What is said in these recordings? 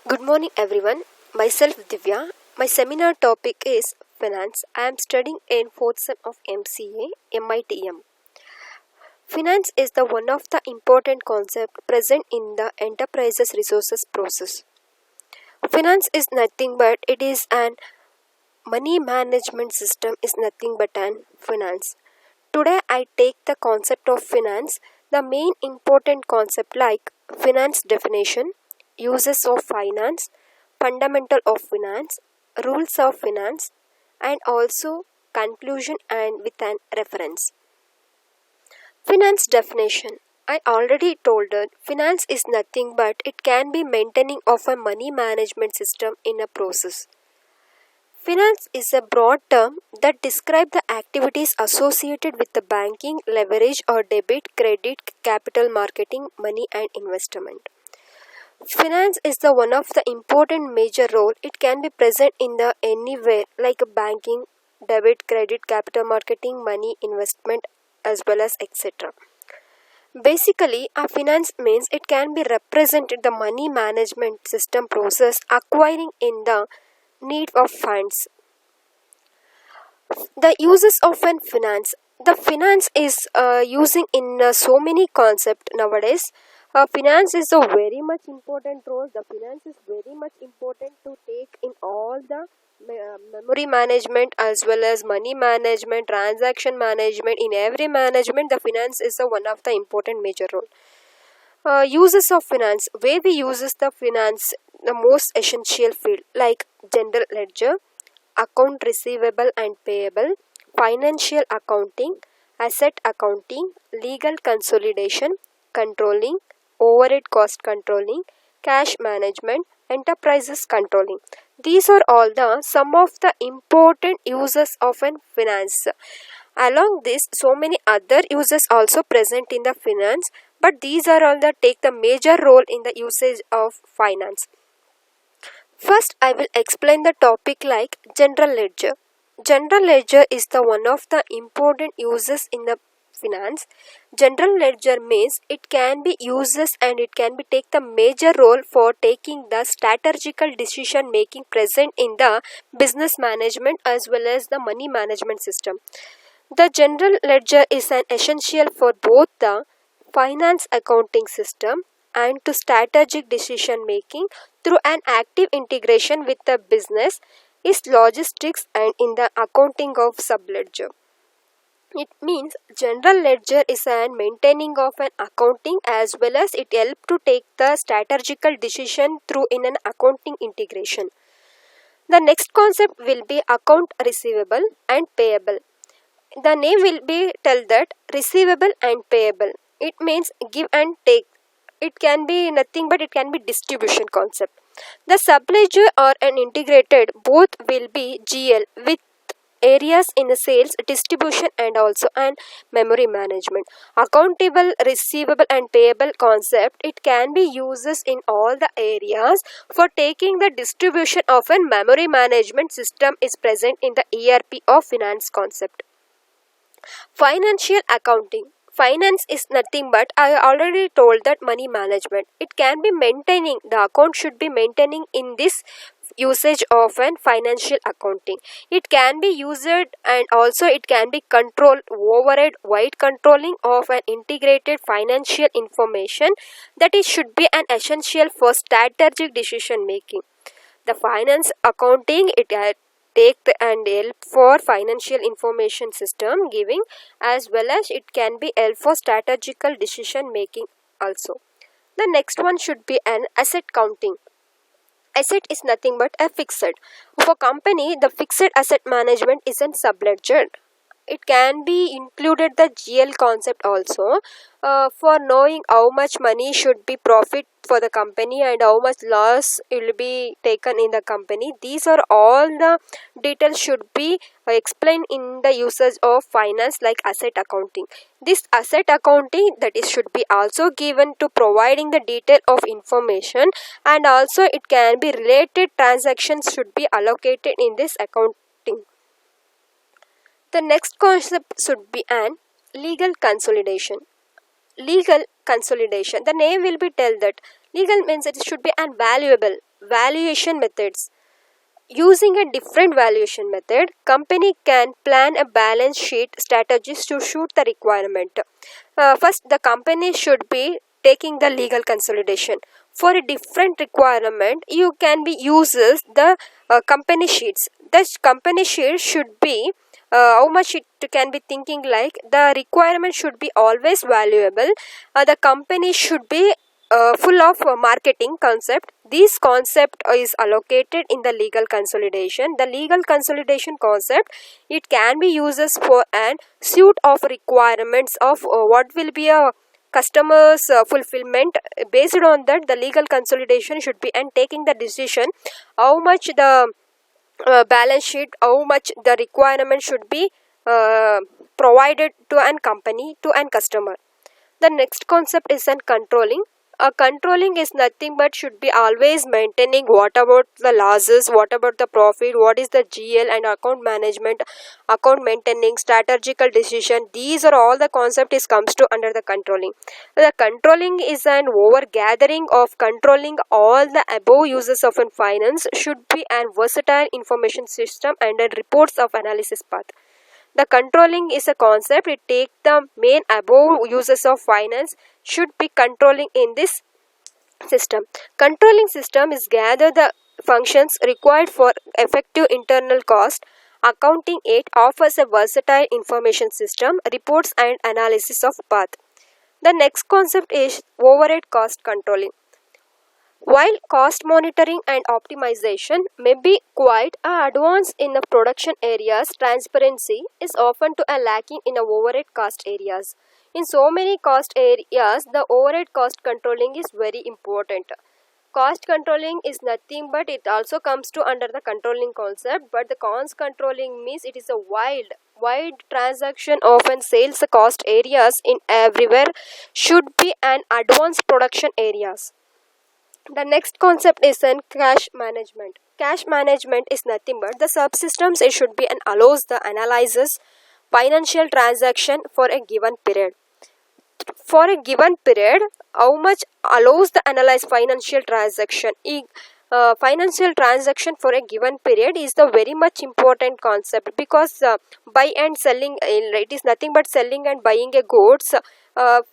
Good morning, everyone. Myself Divya. My seminar topic is finance. I am studying in fourth sem of MCA, MITM. Finance is the one of the important concept present in the enterprise's resources process. Finance is nothing but it is an money management system is nothing but an finance. Today I take the concept of finance, the main important concept like finance definition, uses of finance, fundamental of finance, rules of finance, and also conclusion and with an reference. Finance definition. I already told that finance is nothing but it can be maintaining of a money management system in a process. Finance is a broad term that describes the activities associated with the banking, leverage or debit, credit, capital marketing, money and investment. Finance is the one of the important major role. It can be present in the anywhere like banking, debit, credit, capital marketing, money, investment as well as etc. Basically, a finance means it can be represented the money management system process acquiring in the need of funds. The uses of an finance. The finance is using in so many concept nowadays. Finance is a very much important role. The finance is very much important to take in all the memory management as well as money management, transaction management. In every management, the finance is a one of the important major role. Uses of finance. Where we uses the finance, the most essential field like general ledger, account receivable and payable, financial accounting, asset accounting, legal consolidation, controlling, overhead cost controlling, cash management, enterprises controlling. These are all the some of the important uses of an finance. Along this, so many other uses also present in the finance, but these are all that take the major role in the usage of finance. First, I will explain the topic like general ledger. General ledger is the one of the important uses in the finance. General ledger means it can be uses and it can be take the major role for taking the strategical decision making present in the business management as well as the money management system. The general ledger is an essential for both the finance accounting system and to strategic decision making through an active integration with the business is logistics and in the accounting of subledger. It means general ledger is an maintaining of an accounting as well as it help to take the strategical decision through in an accounting integration. The next concept will be account receivable and payable. The name will be tell that receivable and payable. It means give and take. It can be nothing but it can be distribution concept. The subledger or an integrated both will be GL with areas in the sales, distribution and also an memory management. Accountable, receivable and payable concept it can be uses in all the areas for taking the distribution of a memory management system is present in the ERP of finance concept. Financial accounting. Finance is nothing but I already told that money management. It can be maintaining the account should be maintaining in this usage of an financial accounting. It can be used and also it can be controlled overhead wide controlling of an integrated financial information that it should be an essential for strategic decision making. The finance accounting it take and help for financial information system giving as well as it can be help for strategical decision making also. The next one should be an asset counting. Asset is nothing but a fixed. For company, the fixed asset management is in subledger. It can be included the GL concept also for knowing how much money should be profit for the company and how much loss will be taken in the company. These are all the details should be explained in the usage of finance like asset accounting. This asset accounting that is should be also given to providing the detail of information and also it can be related transactions should be allocated in this accounting. The next concept should be an legal consolidation. Legal consolidation. The name will be tell that legal means it should be an valuable. valuation methods. Using a different valuation method, company can plan a balance sheet strategies to suit the requirement. First, the company should be taking the legal consolidation. For a different requirement, you can be uses the company sheets. This company sheet should be how much it can be thinking like the requirement should be always valuable. The company should be full of marketing concept. This concept is allocated in the legal consolidation. The legal consolidation concept, it can be uses for an suite of requirements of what will be a customers fulfillment. Based on that, the legal consolidation should be and taking the decision how much the balance sheet, how much the requirement should be provided to an company, to an customer. The next concept is an controlling. Controlling is nothing but should be always maintaining what about the losses, what about the profit, what is the GL and account management, account maintaining, strategical decision. These are all the concept is comes to under the controlling. The controlling is an over gathering of controlling all the above uses of an finance should be an versatile information system and a reports of analysis path. The controlling is a concept. It takes the main above uses of finance should be controlling in this system. Controlling system is gather the functions required for effective internal cost accounting. It offers a versatile information system, reports and analysis of path. The next concept is overhead cost controlling. While cost monitoring and optimization may be quite advanced in the production areas, transparency is often to a lacking in the overhead cost areas. In so many cost areas, the overhead cost controlling is very important. Cost controlling is nothing but it also comes to under the controlling concept, but the cost controlling means it is a wide transaction often sales cost areas in everywhere should be an advanced production areas. The next concept is in cash management. Cash management is nothing but the subsystems. It should be and allows the analyzes financial transaction for a given period. For a given period, how much allows the analyze financial transaction. Financial transaction for a given period is the very much important concept because buy and selling it is nothing but selling and buying a goods.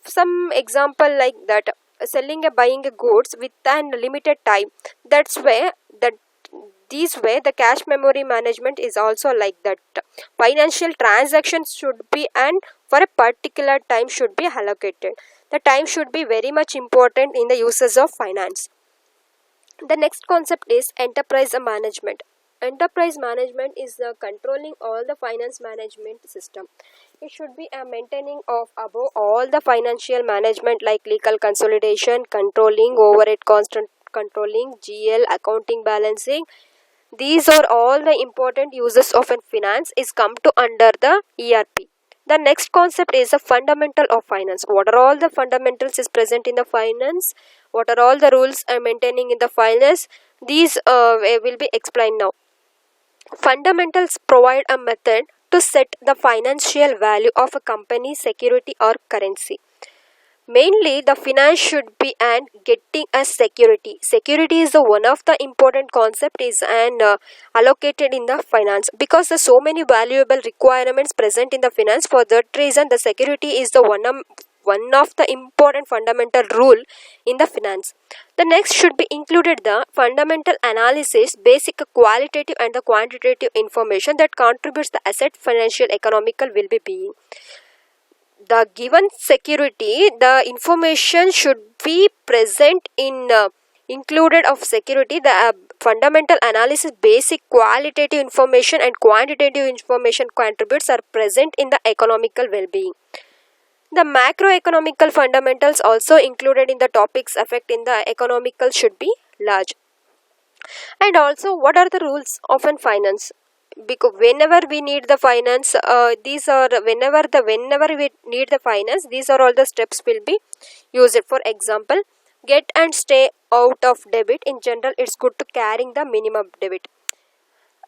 Some example like that, selling and buying a goods with an limited time. That's where that this way the cash memory management is also like that. Financial transactions should be and for a particular time should be allocated. The time should be very much important in the uses of finance. The next concept is enterprise management. Enterprise management is controlling all the finance management system. It should be a maintaining of above all the financial management like legal consolidation, controlling, overhead constant controlling, GL, accounting balancing. These are all the important uses of a finance is come to under the ERP. The next concept is the fundamental of finance. What are all the fundamentals is present in the finance? What are all the rules are maintaining in the finance? These will be explained now. Fundamentals provide a method to set the financial value of a company, security or currency. Mainly, the finance should be and getting a security. Security is the one of the important concept is and allocated in the finance because there's so many valuable requirements present in the finance. For that reason, the security is the one of the important fundamental rule in the finance. The next should be included the fundamental analysis, basic qualitative and the quantitative information that contributes the asset financial economical will be being. The given security, the information should be present in included of security. The fundamental analysis, basic qualitative information and quantitative information contributes are present in the economical well-being. The macroeconomical fundamentals also included in the topics affect in the economical should be large. And also, what are the rules of finance? Because whenever we need the finance, these are whenever we need the finance, these are all the steps will be used. For example, get and stay out of debit. In general, it's good to carrying the minimum debit.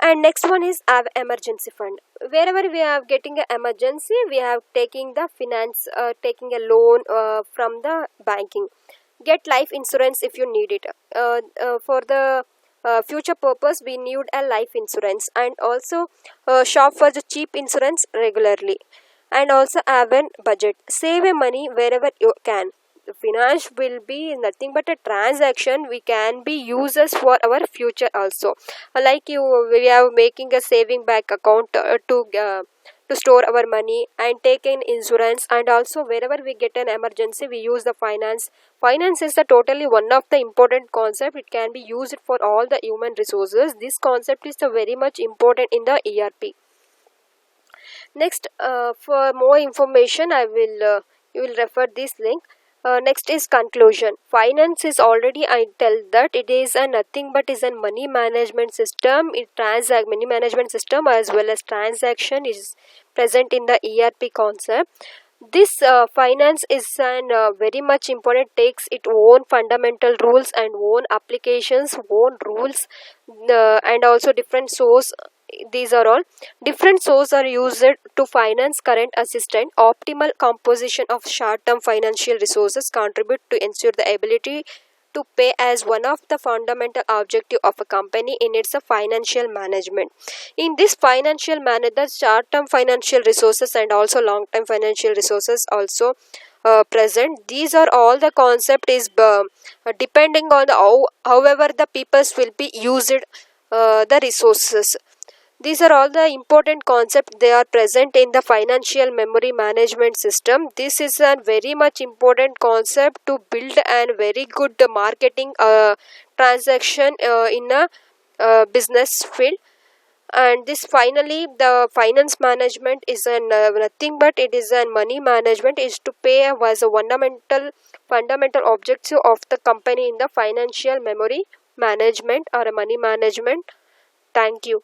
And next one is have emergency fund. Wherever we are getting an emergency, we have taking the finance, taking a loan from the banking. Get life insurance if you need it. For the future purpose we need a life insurance, and also shop for the cheap insurance regularly, and also have a budget, save a money wherever you can. The finance will be nothing but a transaction we can be uses for our future also. Like you, we are making a saving bank account to store our money and take an insurance, and also wherever we get an emergency we use the finance is the totally one of the important concept. It can be used for all the human resources. This concept is the very much important in the ERP. Next, for more information, you will refer this link. Next is conclusion. Finance is already I tell that it is a nothing but is a money management system. It transact money management system as well as transaction is present in the ERP concept. This finance is an very much important, takes its own fundamental rules and own applications, own rules, and also different source. These are all different sources are used to finance current assistant. Optimal composition of short-term financial resources contribute to ensure the ability to pay as one of the fundamental objective of a company in its financial management. In this financial management, the short-term financial resources and also long-term financial resources also present. These are all the concept is depending on the however the peoples will be used the resources. These are all the important concepts. They are present in the financial memory management system. This is a very much important concept to build a very good marketing transaction in a business field. And this finally the finance management is nothing but it is a money management is to pay was a fundamental objective of the company in the financial memory management or money management. Thank you.